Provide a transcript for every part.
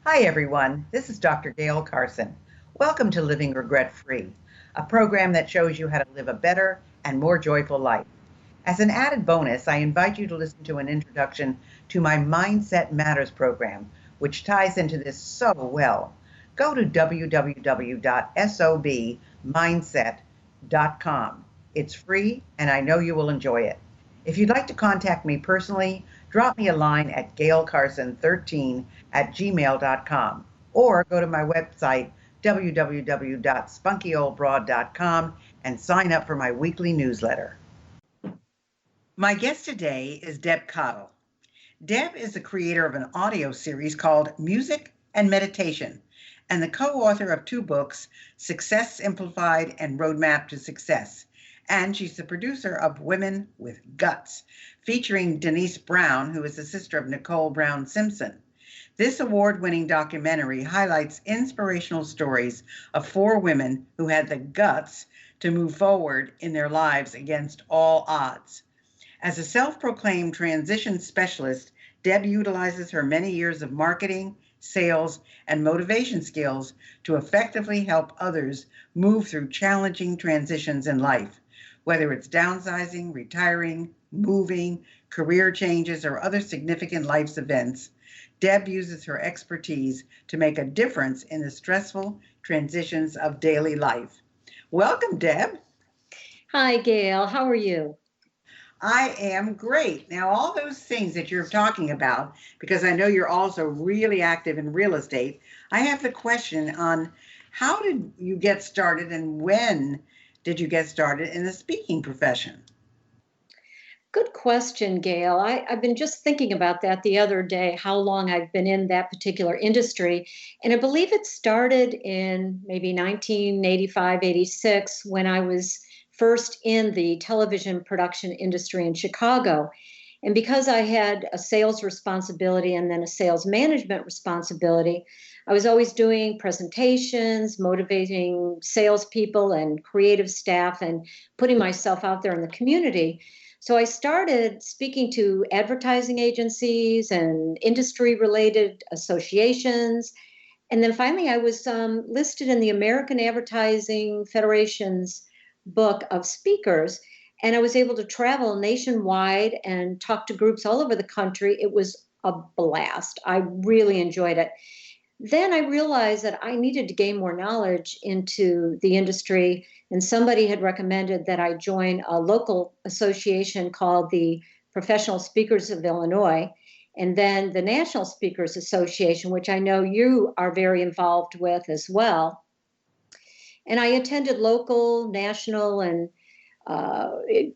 Hi, everyone. This is Dr. Gayle Carson. Welcome to Living Regret Free, a program that shows you how to live a better and more joyful life. As an added bonus, I invite you to listen to an introduction to my Mindset Matters program, which ties into this so well. Go to www.sobmindset.com. It's free, and I know you will enjoy it. If you'd like to contact me personally, drop me a line at gaylecarson13@gmail.com or go to my website, www.spunkyoldbroad.com, and sign up for my weekly newsletter. My guest today is Deb Cottle. Deb is the creator of an audio series called Music and Meditation and the co-author of two books, Success Simplified and Roadmap to Success. And she's the producer of Women with Guts, featuring Denise Brown, who is the sister of Nicole Brown Simson. This award-winning documentary highlights inspirational stories of four women who had the guts to move forward in their lives against all odds. As a self-proclaimed transition specialist, Deb utilizes her many years of marketing, sales, and motivation skills to effectively help others move through challenging transitions in life. Whether it's downsizing, retiring, moving, career changes, or other significant life events, Deb uses her expertise to make a difference in the stressful transitions of daily life. Welcome, Deb. Hi, Gayle. How are you? I am great. Now, all those things that you're talking about, because I know you're also really active in real estate, I have the question on how did you get started and when did you get started in the speaking profession? Good question, Gayle. I've been just thinking about that the other day, how long I've been in that particular industry. And I believe it started in maybe 1985, 86, when I was first in the television production industry in Chicago. And because I had a sales responsibility and then a sales management responsibility, I was always doing presentations, motivating salespeople and creative staff, and putting myself out there in the community. So I started speaking to advertising agencies and industry related associations. And then finally, I was listed in the American Advertising Federation's book of speakers. And I was able to travel nationwide and talk to groups all over the country. It was a blast. I really enjoyed it. Then I realized that I needed to gain more knowledge into the industry, and somebody had recommended that I join a local association called the Professional Speakers of Illinois, and then the National Speakers Association, which I know you are very involved with as well. And I attended local, national, and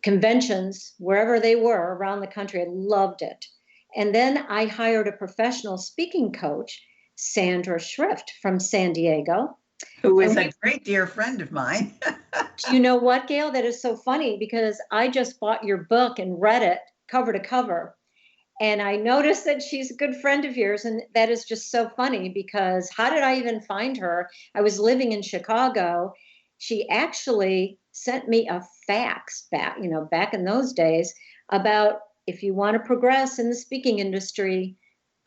conventions wherever they were around the country. I loved it. And then I hired a professional speaking coach, Sandra Schrift from San Diego. Who is a great dear friend of mine. Do you know what, Gayle? That is so funny because I just bought your book and read it cover to cover. And I noticed that she's a good friend of yours. And that is just so funny because how did I even find her? I was living in Chicago. She actually sent me a fax back in those days about if you want to progress in the speaking industry,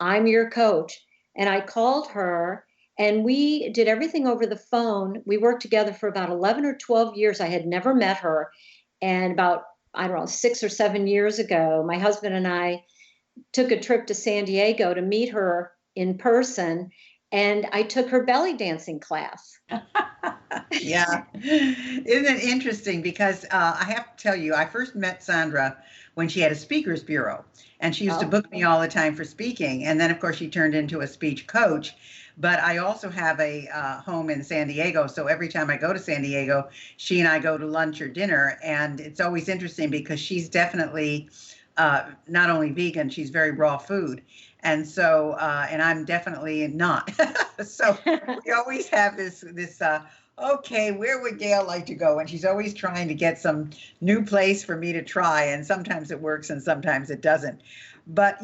I'm your coach. And I called her and we did everything over the phone. We worked together for about 11 or 12 years. I had never met her. And about, I don't know, 6 or 7 years ago, my husband and I took a trip to San Diego to meet her in person. And I took her belly dancing class. Yeah. Isn't it interesting? Because I have to tell you, I first met Sandra when she had a speakers bureau, and she used to book me all the time for speaking. And then, of course, she turned into a speech coach. But I also have a home in San Diego. So every time I go to San Diego, she and I go to lunch or dinner. And it's always interesting because she's definitely not only vegan, she's very raw food. And so, and I'm definitely not. So we always have this, okay, where would Gayle like to go? And she's always trying to get some new place for me to try. And sometimes it works and sometimes it doesn't. But,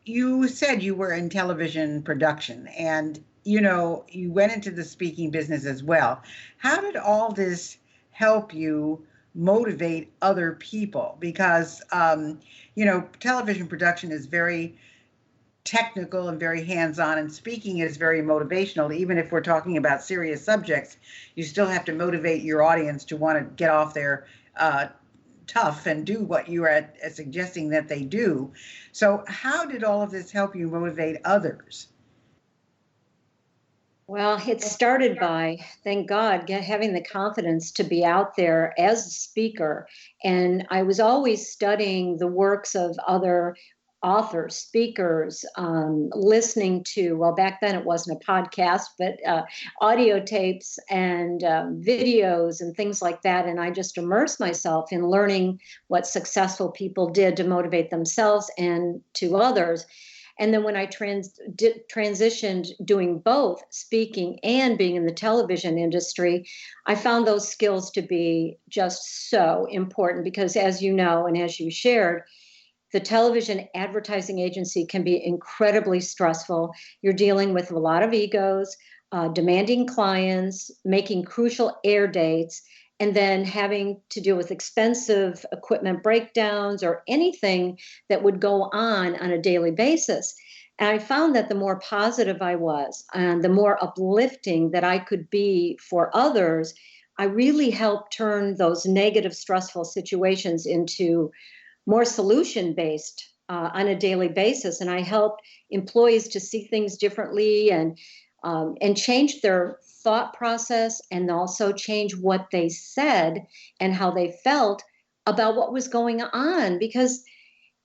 you said you were in television production and, you went into the speaking business as well. How did all this help you motivate other people? Because, television production is very technical and very hands-on, and speaking is very motivational. Even if we're talking about serious subjects, you still have to motivate your audience to want to get off their tough and do what you are suggesting that they do. So how did all of this help you motivate others? Well, it started by, thank God, having the confidence to be out there as a speaker. And I was always studying the works of other authors, speakers, listening to, well, back then it wasn't a podcast, but audio tapes and videos and things like that. And I just immersed myself in learning what successful people did to motivate themselves and to others. And then when I transitioned doing both speaking and being in the television industry, I found those skills to be just so important because, as you know, and as you shared, the television advertising agency can be incredibly stressful. You're dealing with a lot of egos, demanding clients, making crucial air dates, and then having to deal with expensive equipment breakdowns or anything that would go on a daily basis. And I found that the more positive I was and the more uplifting that I could be for others, I really helped turn those negative, stressful situations into more solution-based on a daily basis. And I helped employees to see things differently and change their thought process and also change what they said and how they felt about what was going on, because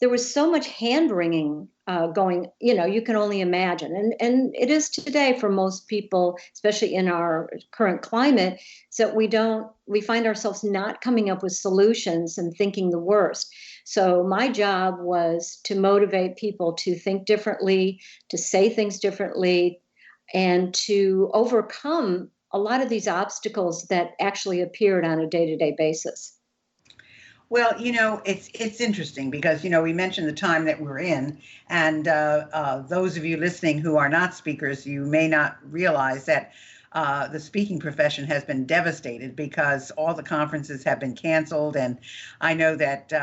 there was so much hand-wringing going, you can only imagine. And it is today for most people, especially in our current climate, so we find ourselves not coming up with solutions and thinking the worst. So my job was to motivate people to think differently, to say things differently, and to overcome a lot of these obstacles that actually appeared on a day-to-day basis. Well, it's interesting because, we mentioned the time that we're in, and those of you listening who are not speakers, you may not realize that the speaking profession has been devastated because all the conferences have been canceled. And I know that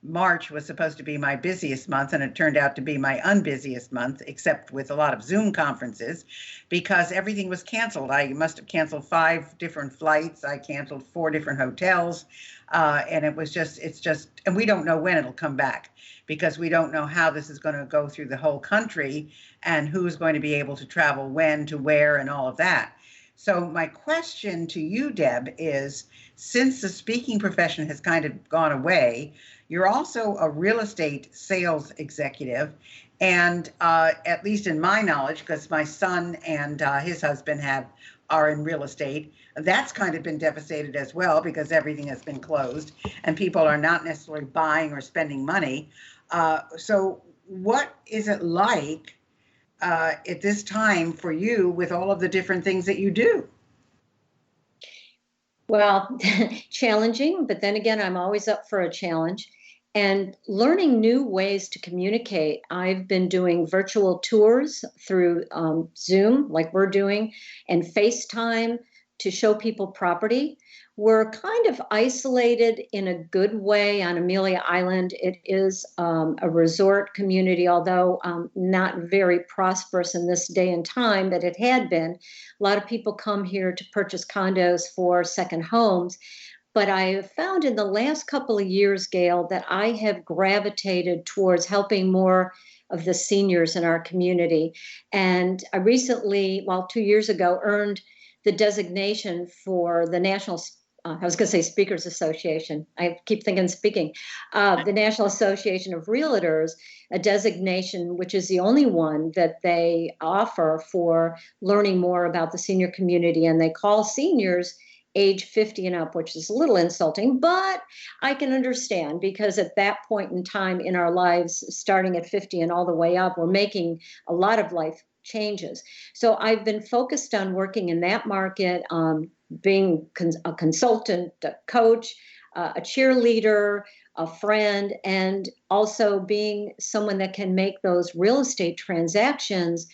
March was supposed to be my busiest month, and it turned out to be my unbusiest month, except with a lot of Zoom conferences, because everything was canceled. I must have canceled 5 different flights. I canceled 4 different hotels. And and we don't know when it'll come back, because we don't know how this is going to go through the whole country and who's going to be able to travel when to where and all of that. So my question to you, Deb, is, since the speaking profession has kind of gone away, you're also a real estate sales executive. And at least in my knowledge, because my son and his husband are in real estate, that's kind of been devastated as well because everything has been closed and people are not necessarily buying or spending money. So what is it like at this time for you with all of the different things that you do? Well, challenging, but then again, I'm always up for a challenge. And learning new ways to communicate. I've been doing virtual tours through Zoom, like we're doing, and FaceTime to show people property. We're kind of isolated in a good way on Amelia Island. It is a resort community, although not very prosperous in this day and time that it had been. A lot of people come here to purchase condos for second homes. But I have found in the last couple of years, Gayle, that I have gravitated towards helping more of the seniors in our community. And I recently, 2 years ago, earned the designation for the National, I was going to say Speakers Association. I keep thinking speaking. The National Association of Realtors, a designation which is the only one that they offer for learning more about the senior community. And they call seniors age 50 and up, which is a little insulting, but I can understand, because at that point in time in our lives, starting at 50 and all the way up, we're making a lot of life changes. So I've been focused on working in that market, being a consultant, a coach, a cheerleader, a friend, and also being someone that can make those real estate transactions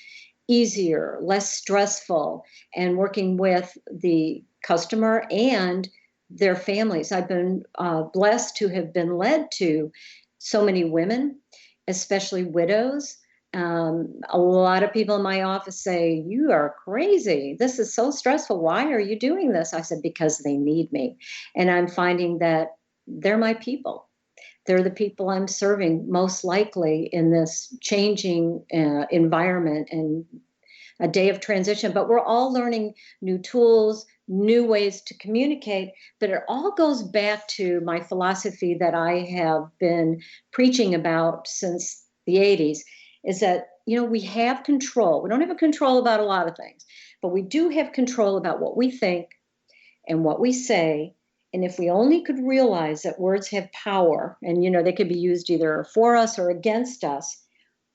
easier, less stressful, and working with the customer and their families. I've been blessed to have been led to so many women, especially widows, A lot of people in my office say, "You are crazy. This is so stressful. Why are you doing this?" I said, "Because they need me." And I'm finding that they're my people. They're the people I'm serving most likely in this changing environment and a day of transition. But we're all learning new tools, new ways to communicate. But it all goes back to my philosophy that I have been preaching about since the 80s, is that, we have control. We don't have a control about a lot of things, but we do have control about what we think and what we say. And if we only could realize that words have power and, they could be used either for us or against us.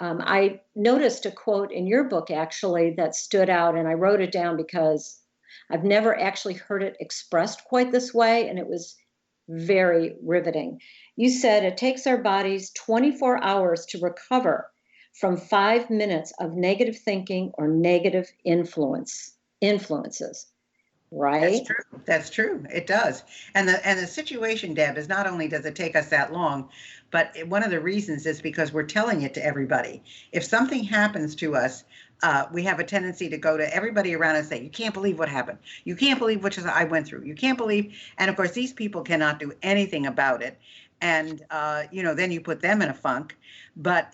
I noticed a quote in your book, actually, that stood out, and I wrote it down because I've never actually heard it expressed quite this way, and it was very riveting. You said it takes our bodies 24 hours to recover from 5 minutes of negative thinking or negative influences. That's Right? true. That's true. It does. And the situation, Deb, is not only does it take us that long, but one of the reasons is because we're telling it to everybody. If something happens to us, we have a tendency to go to everybody around and say, "You can't believe what happened. You can't believe what I went through. You can't believe." And of course, these people cannot do anything about it. And then you put them in a funk. But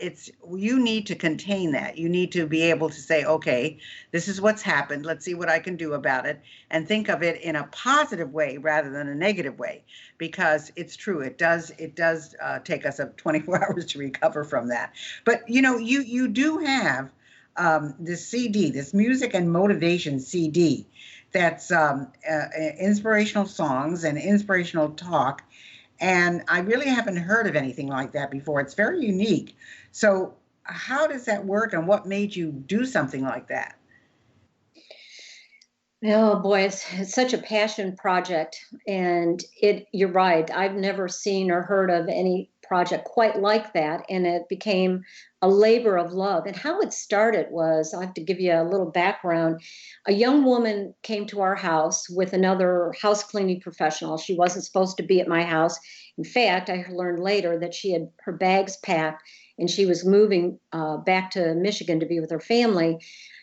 you need to contain that. You need to be able to say, "Okay, this is what's happened. Let's see what I can do about it," and think of it in a positive way rather than a negative way, because it's true. It does take us 24 hours to recover from that. But you do have this CD, this music and motivation CD, that's inspirational songs and inspirational talk. And I really haven't heard of anything like that before. It's very unique. So how does that work, and what made you do something like that? Oh boy, it's such a passion project. And you're right. I've never seen or heard of any project quite like that. And it became a labor of love. And how it started was, I have to give you a little background. A young woman came to our house with another house cleaning professional. She wasn't supposed to be at my house. In fact, I learned later that she had her bags packed and she was moving back to Michigan to be with her family.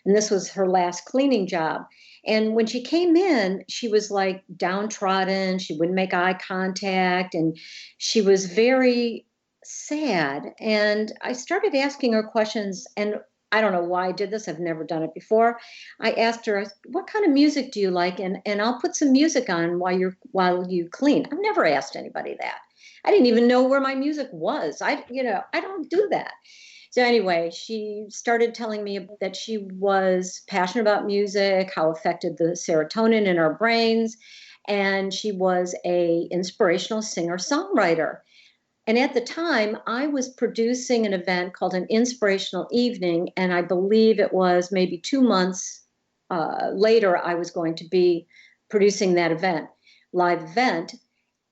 And this was her last cleaning job. And when she came in, she was like downtrodden. She wouldn't make eye contact, and she was very sad. And I started asking her questions, and I don't know why I did this. I've never done it before. I asked her, "What kind of music do you like? And I'll put some music on while you clean." I've never asked anybody that. I didn't even know where my music was. I don't do that. So anyway, she started telling me that she was passionate about music, how it affected the serotonin in our brains, and she was a inspirational singer-songwriter. And at the time, I was producing an event called an Inspirational Evening, and I believe it was maybe 2 months later, I was going to be producing that live event.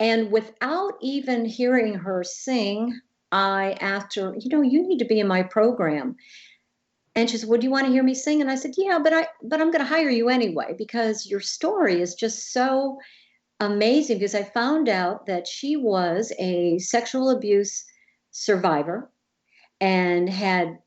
And without even hearing her sing, I asked her, "You need to be in my program." And she said, "Well, do you want to hear me sing?" And I said, "Yeah, but I'm going to hire you anyway, because your story is just so amazing." Because I found out that she was a sexual abuse survivor and had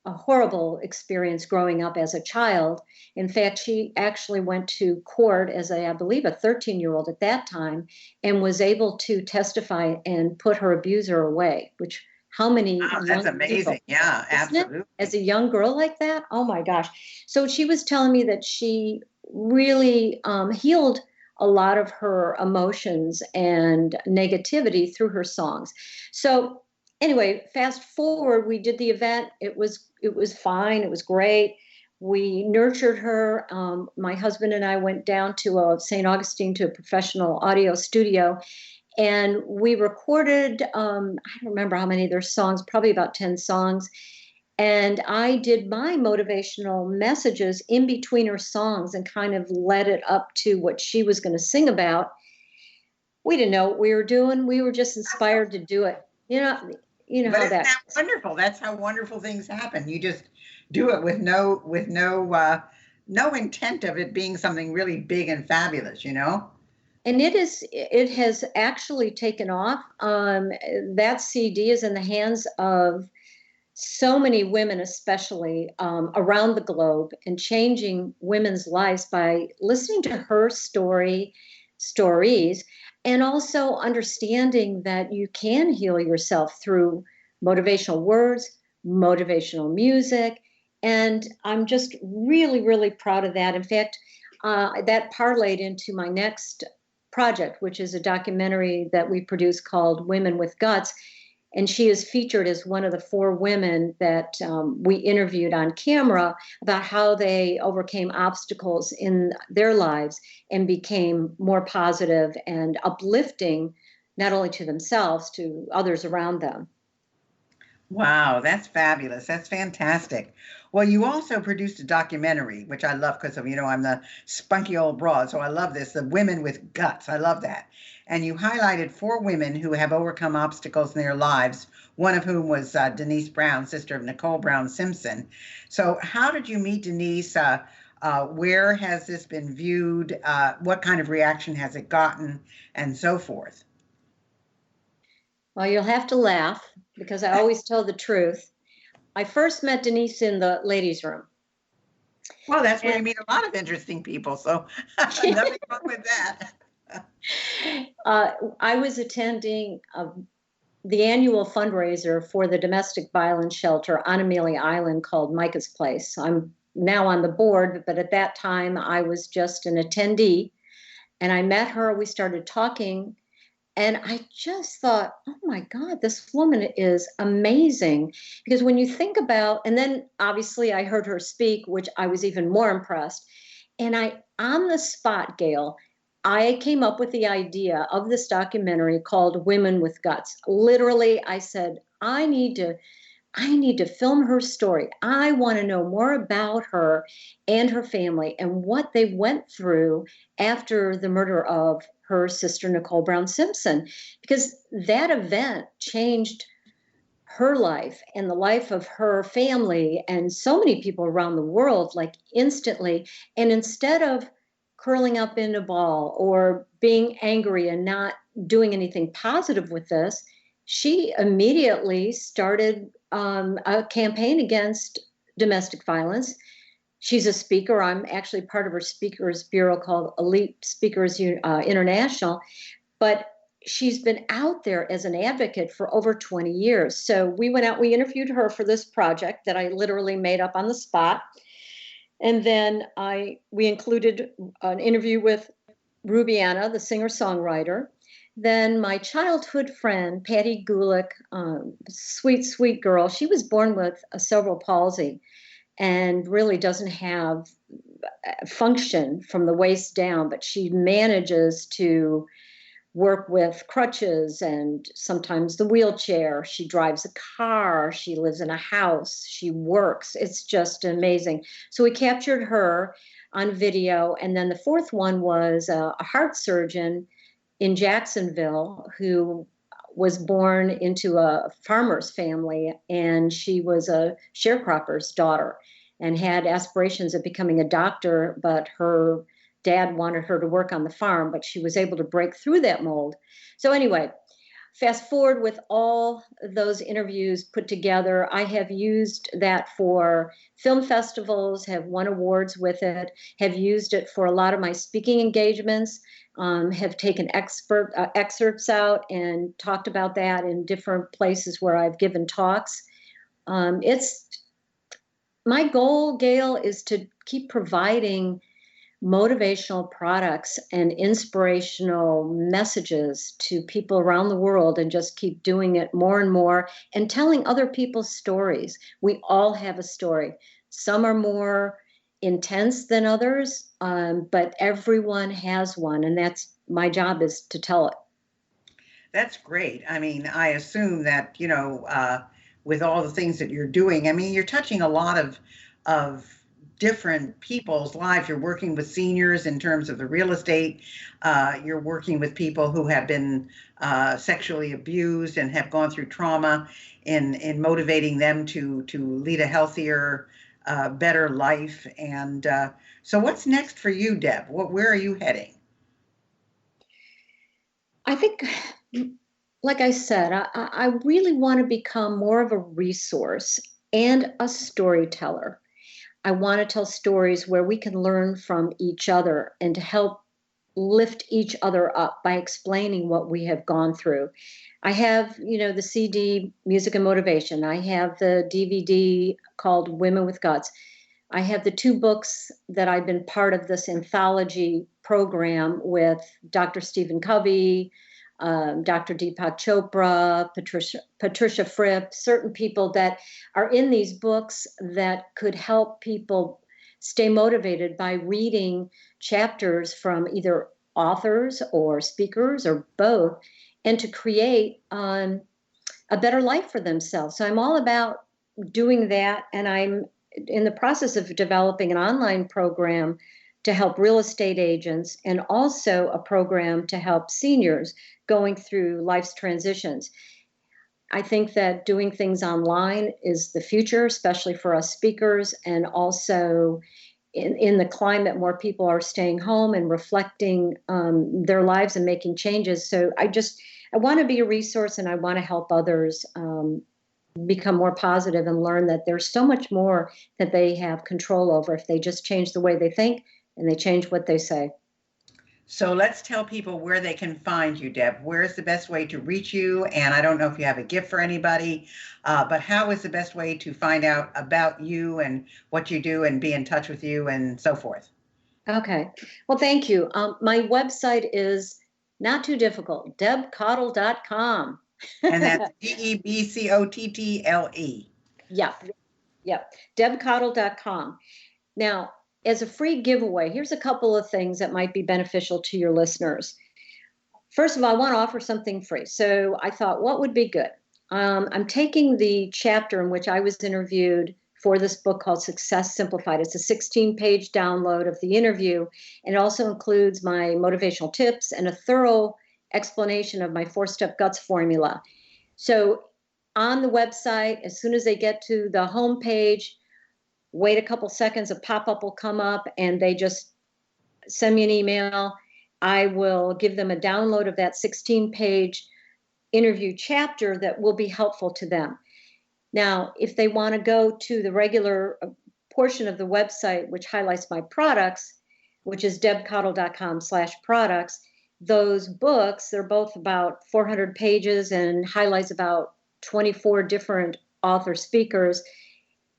a horrible experience growing up as a child. In fact, she actually went to court as I believe, a 13-year-old at that time, and was able to testify and put her abuser away, which how many Wow, that's young people, amazing. Yeah, isn't it? absolutely. As a young girl like that? Oh my gosh. So she was telling me that she really healed a lot of her emotions and negativity through her songs. So anyway, fast forward, we did the event. It was fine. It was great. We nurtured her. My husband and I went down to St. Augustine to a professional audio studio, and we recorded. I don't remember how many of their songs, probably about 10 songs. And I did my motivational messages in between her songs and kind of led it up to what she was going to sing about. We didn't know what we were doing. We were just inspired to do it. You know But how isn't that that goes. wonderful? That's how wonderful things happen. You just do it with no intent of it being something really big and fabulous. And it has actually taken off. That CD is in the hands of so many women, especially around the globe, and changing women's lives by listening to her stories, and also understanding that you can heal yourself through motivational words, motivational music. And I'm just really, really proud of that. In fact, that parlayed into my next project, which is a documentary that we produce called Women with Guts. And she is featured as one of the 4 women that we interviewed on camera about how they overcame obstacles in their lives and became more positive and uplifting, not only to themselves, to others around them. Wow, that's fabulous. That's fantastic. Well, you also produced a documentary, which I love because of, I'm the spunky old broad, so I love this, the Women with Guts. I love that. And you highlighted 4 women who have overcome obstacles in their lives, one of whom was Denise Brown, sister of Nicole Brown Simson. So how did you meet Denise? Where has this been viewed? What kind of reaction has it gotten? And so forth. Well, you'll have to laugh because I always tell the truth. I first met Denise in the ladies' room. Well, that's where you meet a lot of interesting people, so nothing wrong with that. I was attending the annual fundraiser for the domestic violence shelter on Amelia Island called Micah's Place. I'm now on the board, but at that time I was just an attendee, and I met her. We started talking. And I just thought, oh my God, this woman is amazing. Because when you think about, and then obviously I heard her speak, which I was even more impressed. And on the spot, Gayle, I came up with the idea of this documentary called Women with Guts. Literally, I said, I need to film her story. I want to know more about her and her family and what they went through after the murder of her sister, Nicole Brown Simson, because that event changed her life and the life of her family and so many people around the world, like instantly. And instead of curling up in a ball or being angry and not doing anything positive with this, she immediately started a campaign against domestic violence. She's a speaker. I'm actually part of her speakers bureau called Elite Speakers International, but she's been out there as an advocate for over 20 years. So we went out, we interviewed her for this project that I literally made up on the spot. And then we included an interview with Rubiana, the singer-songwriter. Then my childhood friend, Patty Gulick, sweet, sweet girl. She was born with a cerebral palsy and really doesn't have function from the waist down, but she manages to work with crutches and sometimes the wheelchair. She drives a car. She lives in a house. She works. It's just amazing. So we captured her on video. And then the 4th one was a heart surgeon in Jacksonville who was born into a farmer's family, and she was a sharecropper's daughter and had aspirations of becoming a doctor, but her dad wanted her to work on the farm, but she was able to break through that mold. So anyway, fast forward with all those interviews put together, I have used that for film festivals, have won awards with it, have used it for a lot of my speaking engagements, have taken excerpts out and talked about that in different places where I've given talks. It's my goal, Gayle, is to keep providing motivational products and inspirational messages to people around the world and just keep doing it more and more and telling other people's stories. We all have a story. Some are more intense than others, but everyone has one, and that's my job, is to tell it. That's great. I mean, I assume that, with all the things that you're doing, I mean, you're touching a lot of different people's lives. You're working with seniors in terms of the real estate. You're working with people who have been sexually abused and have gone through trauma, in motivating them to lead a healthier, better life. And so what's next for you, Deb? Where are you heading? I think like I said, I really want to become more of a resource and a storyteller. I want to tell stories where we can learn from each other and to help lift each other up by explaining what we have gone through. I have, the CD, Music and Motivation. I have the DVD called Women with Guts. I have the two books that I've been part of this anthology program with Dr. Stephen Covey, Dr. Deepak Chopra, Patricia Fripp, certain people that are in these books that could help people stay motivated by reading chapters from either authors or speakers or both, and to create a better life for themselves. So I'm all about doing that, and I'm in the process of developing an online program to help real estate agents and also a program to help seniors going through life's transitions. I think that doing things online is the future, especially for us speakers, and also in the climate more people are staying home and reflecting their lives and making changes. So I want to be a resource, and I want to help others become more positive and learn that there's so much more that they have control over if they just change the way they think and they change what they say. So let's tell people where they can find you, Deb. Where is the best way to reach you? And I don't know if you have a gift for anybody, but how is the best way to find out about you and what you do and be in touch with you and so forth? Okay. Well, thank you. My website is not too difficult, debcottle.com. And that's DEBCOTTLE. Yep. debcottle.com. Now, as a free giveaway, here's a couple of things that might be beneficial to your listeners. First of all, I want to offer something free. So I thought, what would be good? I'm taking the chapter in which I was interviewed for this book called Success Simplified. It's a 16-page download of the interview, and it also includes my motivational tips and a thorough explanation of my 4-step guts formula. So on the website, as soon as they get to the home page, wait a couple seconds, a pop-up will come up, and they just send me an email. I will give them a download of that 16-page interview chapter that will be helpful to them. Now, if they want to go to the regular portion of the website, which highlights my products, which is debcottle.com/products, those books, they're both about 400 pages and highlights about 24 different author speakers.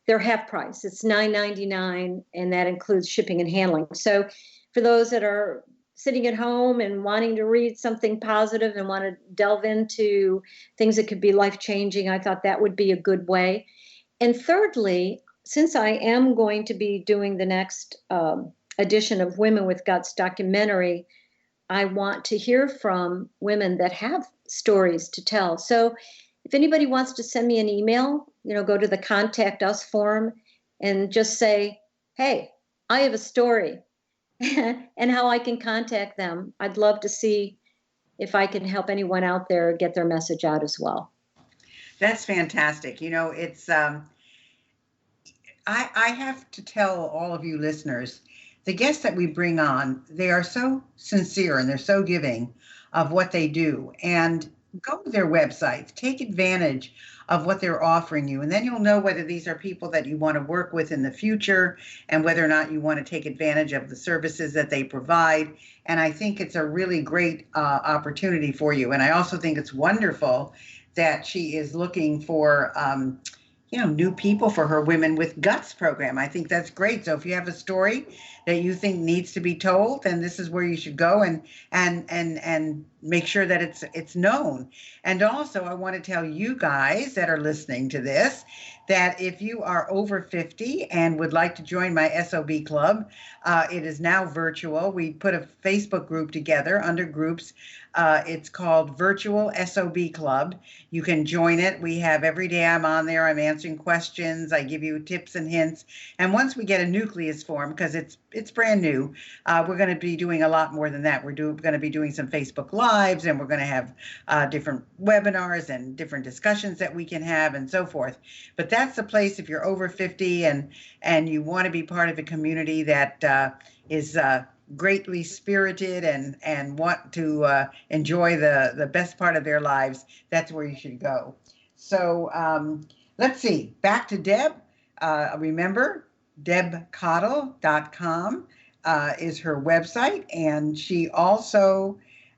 They're half price. It's $9.99, and that includes shipping and handling. So for those that are sitting at home and wanting to read something positive and want to delve into things that could be life-changing, I thought that would be a good way. And thirdly, since I am going to be doing the next edition of Women with Guts documentary, I want to hear from women that have stories to tell. So if anybody wants to send me an email, go to the Contact Us form and just say, hey, I have a story and how I can contact them. I'd love to see if I can help anyone out there get their message out as well. That's fantastic. It's, I have to tell all of you listeners, the guests that we bring on, they are so sincere and they're so giving of what they do. And go to their websites, take advantage of what they're offering you, and then you'll know whether these are people that you want to work with in the future and whether or not you want to take advantage of the services that they provide. And I think it's a really great opportunity for you. And I also think it's wonderful that she is looking for new people for her Women with Guts program. I think that's great. So if you have a story that you think needs to be told, then this is where you should go and make sure that it's known. And also, I want to tell you guys that are listening to this that if you are over 50 and would like to join my SOB club, it is now virtual. We put a Facebook group together under groups. It's called Virtual SOB Club. You can join it. We have every day I'm on there. I'm answering questions. I give you tips and hints. And once we get a nucleus formed, because it's brand new, we're going to be doing a lot more than that. We're going to be doing some Facebook Lives, and we're going to have different webinars and different discussions that we can have and so forth. But that's the place if you're over 50 and you want to be part of a community that is greatly spirited and want to enjoy the best part of their lives, that's where you should go. So let's see. Back to Deb. Remember, debcottle.com is her website, and she also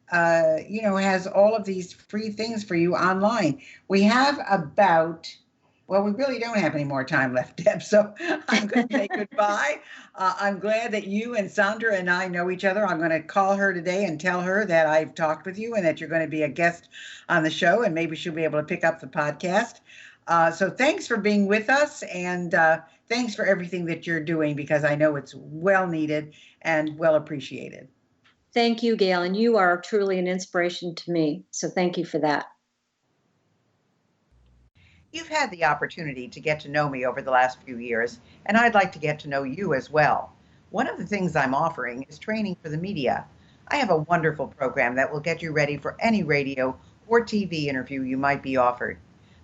has all of these free things for you online. We have well, we really don't have any more time left, Deb, so I'm going to say goodbye. I'm glad that you and Sandra and I know each other. I'm going to call her today and tell her that I've talked with you and that you're going to be a guest on the show, and maybe she'll be able to pick up the podcast. So thanks for being with us, and thanks for everything that you're doing, because I know it's well needed and well appreciated. Thank you, Gayle, and you are truly an inspiration to me. So thank you for that. You've had the opportunity to get to know me over the last few years, and I'd like to get to know you as well. One of the things I'm offering is training for the media. I have a wonderful program that will get you ready for any radio or TV interview you might be offered.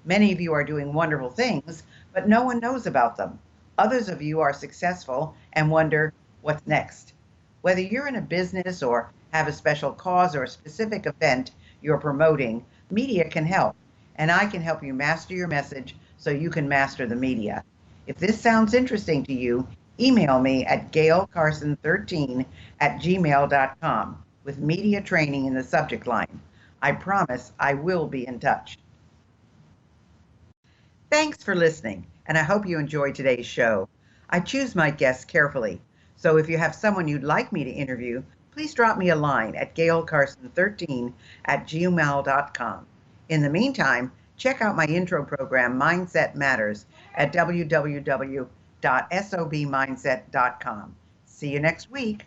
Many of you are doing wonderful things, but no one knows about them. Others of you are successful and wonder, what's next? Whether you're in a business or have a special cause or a specific event you're promoting, media can help. And I can help you master your message so you can master the media. If this sounds interesting to you, email me at gaylecarson13@gmail.com with media training in the subject line. I promise I will be in touch. Thanks for listening, and I hope you enjoyed today's show. I choose my guests carefully, so if you have someone you'd like me to interview, please drop me a line at gaylecarson13@gmail.com. In the meantime, check out my intro program, Mindset Matters, at www.sobmindset.com. See you next week.